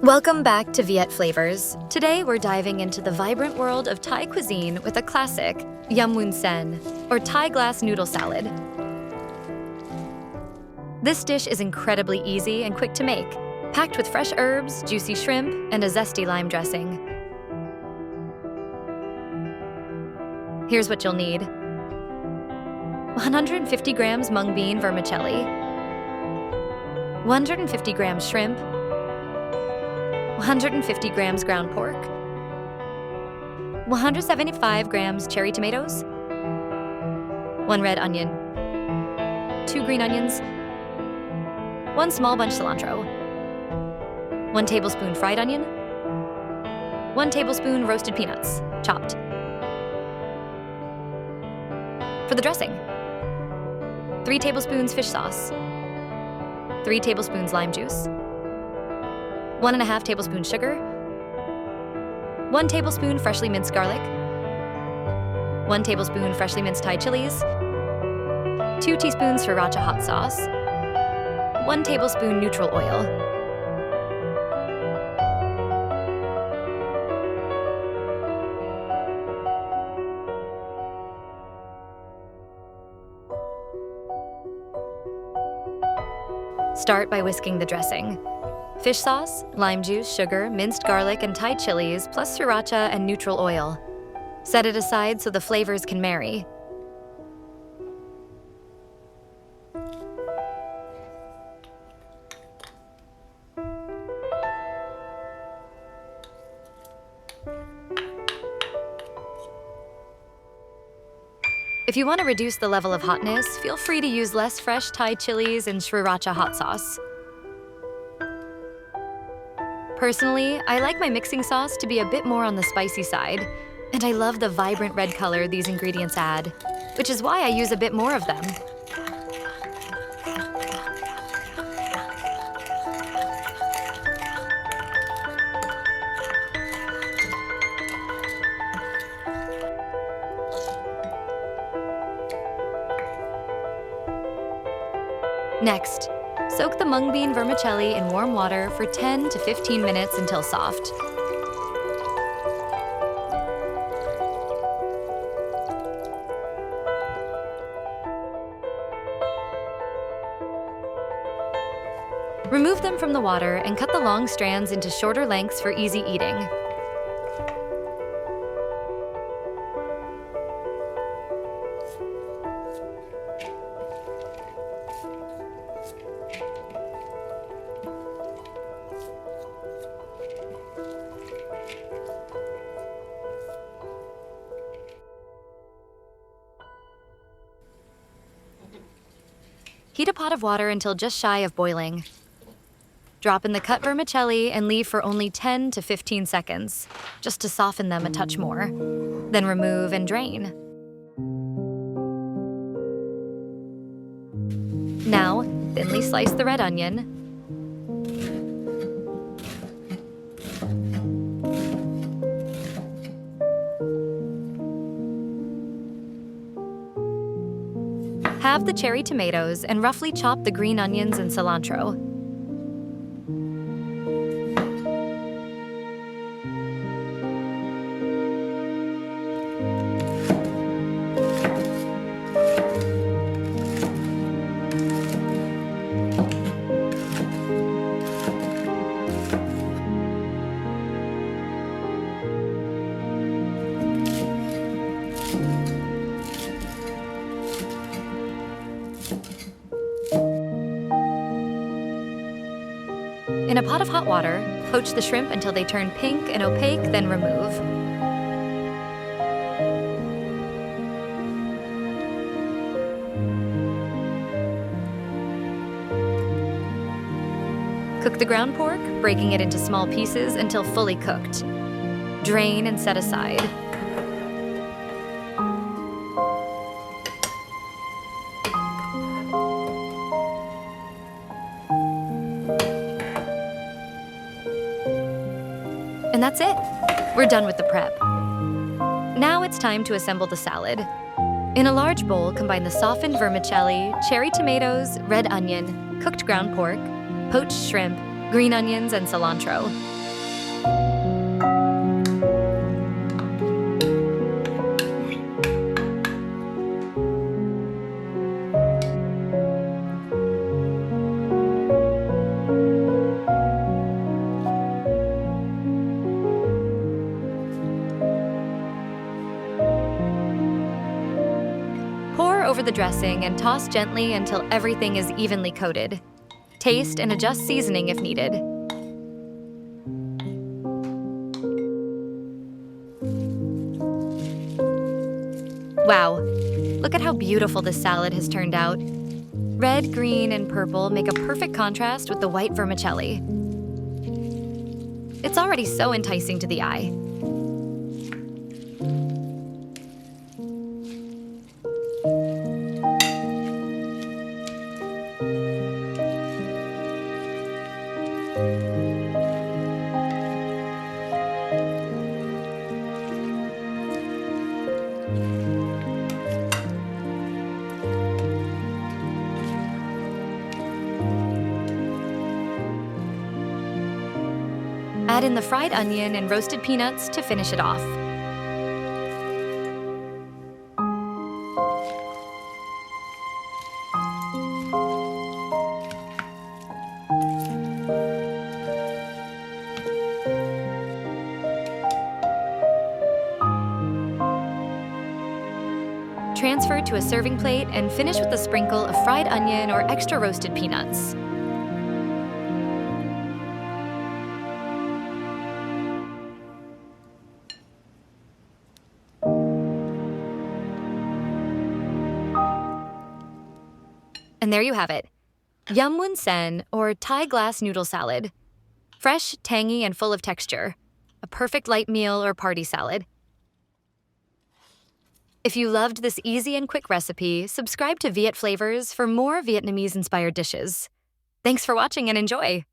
Welcome back to Viet Flavours. Today we're diving into the vibrant world of Thai cuisine with a classic, Yum Woon Sen, or Thai glass noodle salad. This dish is incredibly easy and quick to make, packed with fresh herbs, juicy shrimp, and a zesty lime dressing. Here's what you'll need. 150 grams mung bean vermicelli, 150 grams shrimp, 150 grams ground pork, 175 grams cherry tomatoes, 1 red onion, 2 green onions, 1 small bunch cilantro, 1 tablespoon fried onion, 1 tablespoon roasted peanuts, chopped. For the dressing, 3 tablespoons fish sauce, 3 tablespoons lime juice, 1½ tablespoon sugar, 1 tablespoon freshly minced garlic, 1 tablespoon freshly minced Thai chilies, 2 teaspoons sriracha hot sauce, 1 tablespoon neutral oil. Start by whisking the dressing. Fish sauce, lime juice, sugar, minced garlic, and Thai chilies, plus sriracha and neutral oil. Set it aside so the flavors can marry. If you want to reduce the level of hotness, feel free to use less fresh Thai chilies and sriracha hot sauce. Personally, I like my mixing sauce to be a bit more on the spicy side, and I love the vibrant red color these ingredients add, which is why I use a bit more of them. Next, soak the mung bean vermicelli in warm water for 10 to 15 minutes until soft. Remove them from the water and cut the long strands into shorter lengths for easy eating. Heat a pot of water until just shy of boiling. Drop in the cut vermicelli and leave for only 10 to 15 seconds, just to soften them a touch more. Then remove and drain. Now, thinly slice the red onion. Halve the cherry tomatoes and roughly chop the green onions and cilantro. In a pot of hot water, poach the shrimp until they turn pink and opaque, then remove. Cook the ground pork, breaking it into small pieces until fully cooked. Drain and set aside. And that's it. We're done with the prep. Now it's time to assemble the salad. In a large bowl, combine the softened vermicelli, cherry tomatoes, red onion, cooked ground pork, poached shrimp, green onions, and cilantro. Pour over the dressing and toss gently until everything is evenly coated. Taste and adjust seasoning if needed. Wow, look at how beautiful this salad has turned out. Red, green, and purple make a perfect contrast with the white vermicelli. It's already so enticing to the eye. Add in the fried onion and roasted peanuts to finish it off. Transfer to a serving plate and finish with a sprinkle of fried onion or extra roasted peanuts. And there you have it, Yum Woon Sen, or Thai glass noodle salad. Fresh, tangy, and full of texture. A perfect light meal or party salad. If you loved this easy and quick recipe, subscribe to Viet Flavours for more Vietnamese-inspired dishes. Thanks for watching and enjoy!